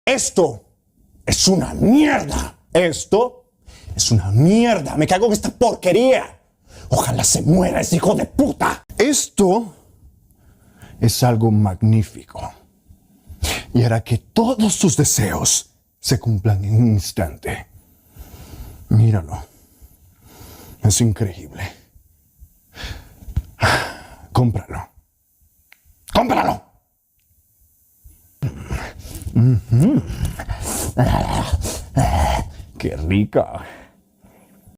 Esto es una mierda. Esto es una mierda. Me cago en esta porquería. Ojalá se muera ese hijo de puta. Esto es algo magnífico. Y hará que todos tus deseos se cumplan en un instante. Míralo. Es increíble. Cómpralo. ¡Cómpralo! ¡Qué rico!